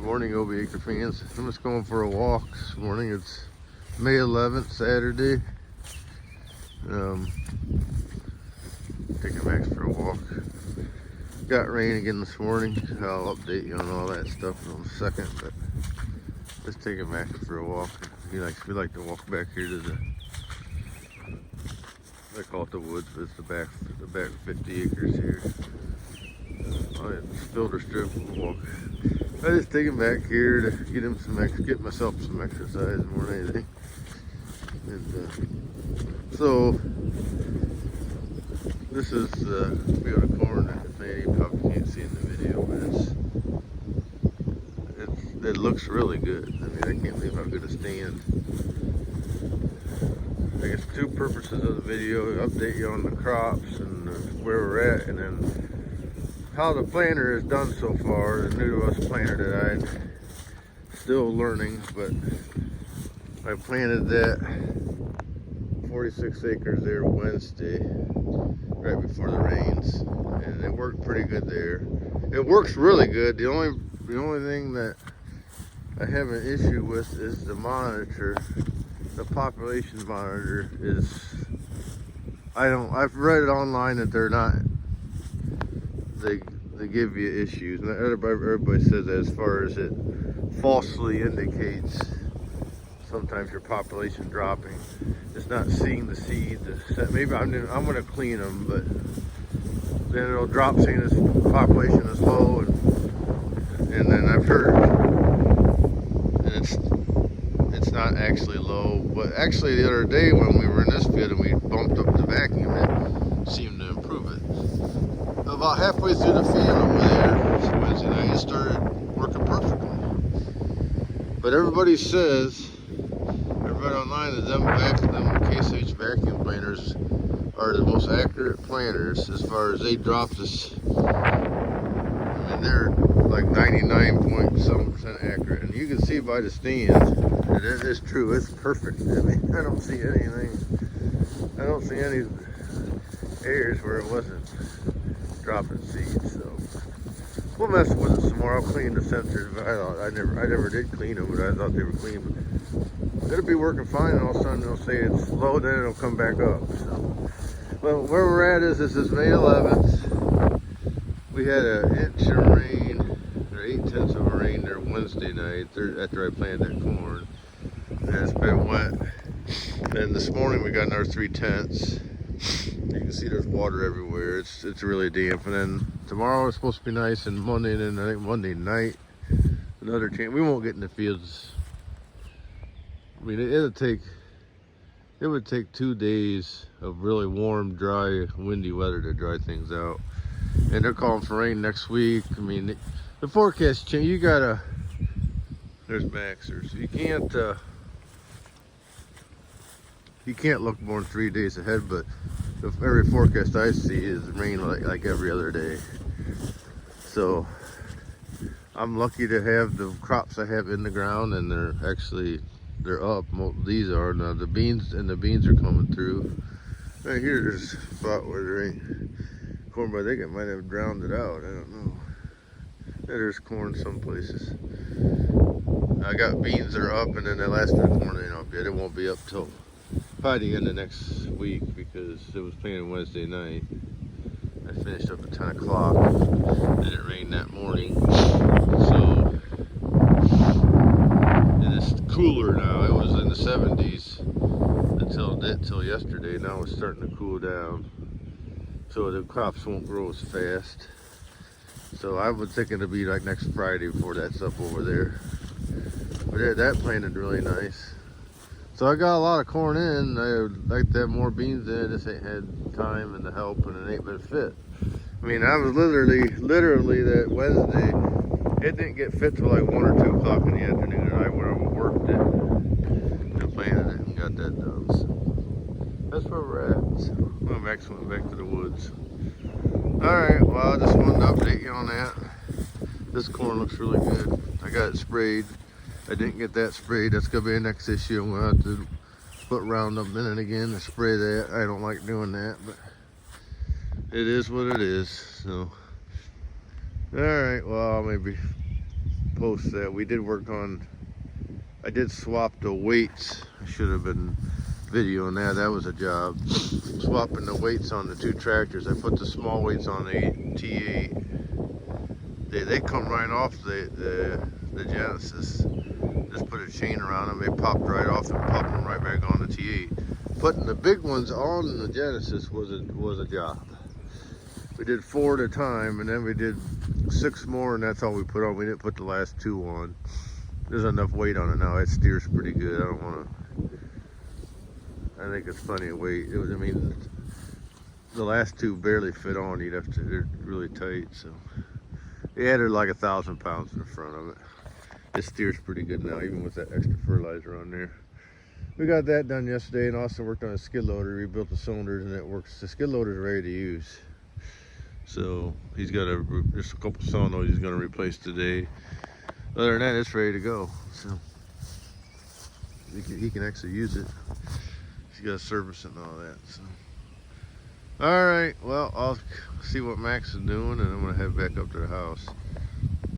Morning, OB Acre fans. I'm just going for a walk this morning. It's May 11th, Saturday. Taking Max for a walk. Got rain again this morning. I'll update you on all that stuff in a second, but just taking Max for a walk. We like to walk back here to the, I call it the woods, but it's the back 50 acres here. It's Filter Strip. We'll walk. I just take him back here to get myself some exercise more than anything. And so this is the field of corn that maybe you probably can't see in the video, but it looks really good. I mean, I can't believe how good it stands. I guess two purposes of the video: update you on the crops and where we're at, and then how the planter is done so far. The new to us planter that I'm still learning, but I planted that 46 acres there Wednesday, right before the rains, and it worked pretty good there. It works really good. The only thing that I have an issue with is the monitor. The population monitor is, I've read it online that they're not, they give you issues, and everybody says that as far as it falsely indicates sometimes your population dropping. It's not seeing the seed. Maybe I'm going to clean them, but then it'll drop saying this population is low, and then I've heard, and it's not actually low. But actually the other day when we were in this field and we bumped up the vacuum, it seemed to improve it. About halfway through the field over there, Wednesday night, it started working perfectly. But everybody online that them Case IH vacuum planters are the most accurate planters as far as they drop this. I mean, they're like 99.7% accurate, and you can see by the stands that it is true. It's perfect. I mean, I don't see any areas where it wasn't dropping seeds. So we'll mess with it some more. I'll clean the sensors, but I never did clean them, but I thought they were clean. But it'll be working fine, and all of a sudden they'll say it's low, then it'll come back up. So, well, where we're at is this is May 11th. We had an inch of rain, or 8/10 of a rain there Wednesday night after I planted that corn, and it's been wet. And this morning we got another 3/10. You can see there's water everywhere. It's really damp. And then tomorrow it's supposed to be nice, and Monday, and then I think Monday night another chance. We won't get in the fields. I mean, it would take 2 days of really warm, dry, windy weather to dry things out. And they're calling for rain next week. I mean, the forecast change. There's Maxers. You can't look more than 3 days ahead, but every forecast I see is rain like every other day. So I'm lucky to have the crops I have in the ground, and they're up. These are now the beans are coming through. Right here, there's a spot where there ain't corn, but I think it might have drowned it out. I don't know. There's corn some places. I got beans that are up, and then the last bit of corn ain't up yet. It won't be up till probably the end of next week because it was planted Wednesday night. I finished up at 10 o'clock, and it rained that morning. So it's cooler now. It was in the 70s until yesterday. Now it's starting to cool down, so the crops won't grow as fast. So I was thinking it'd be like next Friday before that's up over there. But that planted really nice. So I got a lot of corn in. I would like to have more beans in. I just ain't had time and the help, and it ain't been fit. I mean, I was literally that Wednesday, it didn't get fit till like 1 or 2 o'clock in the afternoon, and I went over and worked it and planted it and got that done. So that's where we're at. So well, Max went back to the woods. Alright, well, I just wanted to update you on that. This corn looks really good. I got it sprayed. I didn't get that sprayed. That's gonna be the next issue. I'm gonna have to put Roundup in it again and spray that. I don't like doing that, but it is what it is. So, all right. Well, I'll maybe post that. We did work on, I did swap the weights. I should have been videoing that. That was a job. Swapping the weights on the two tractors. I put the small weights on the T8. They come right off the Genesis. Just put a chain around them. They popped right off and popped them right back on the T8. Putting the big ones on the Genesis was a job. We did 4 at a time, and then we did 6 more, and that's all we put on. We didn't put the last 2 on. There's enough weight on it now. It steers pretty good. I don't want to. I think it's plenty of weight. I mean, the last 2 barely fit on. You'd have to. They're really tight, so. They added like 1,000 pounds in the front of it. It steers pretty good now, even with that extra fertilizer on there. We got that done yesterday, and also worked on a skid loader. Rebuilt the cylinders, and it works. The skid loader is ready to use. So he's got just a couple solenoids he's going to replace today. Other than that, it's ready to go. So he can actually use it. He's got service and all that. So. All right, well, I'll see what Max is doing, and I'm going to head back up to the house.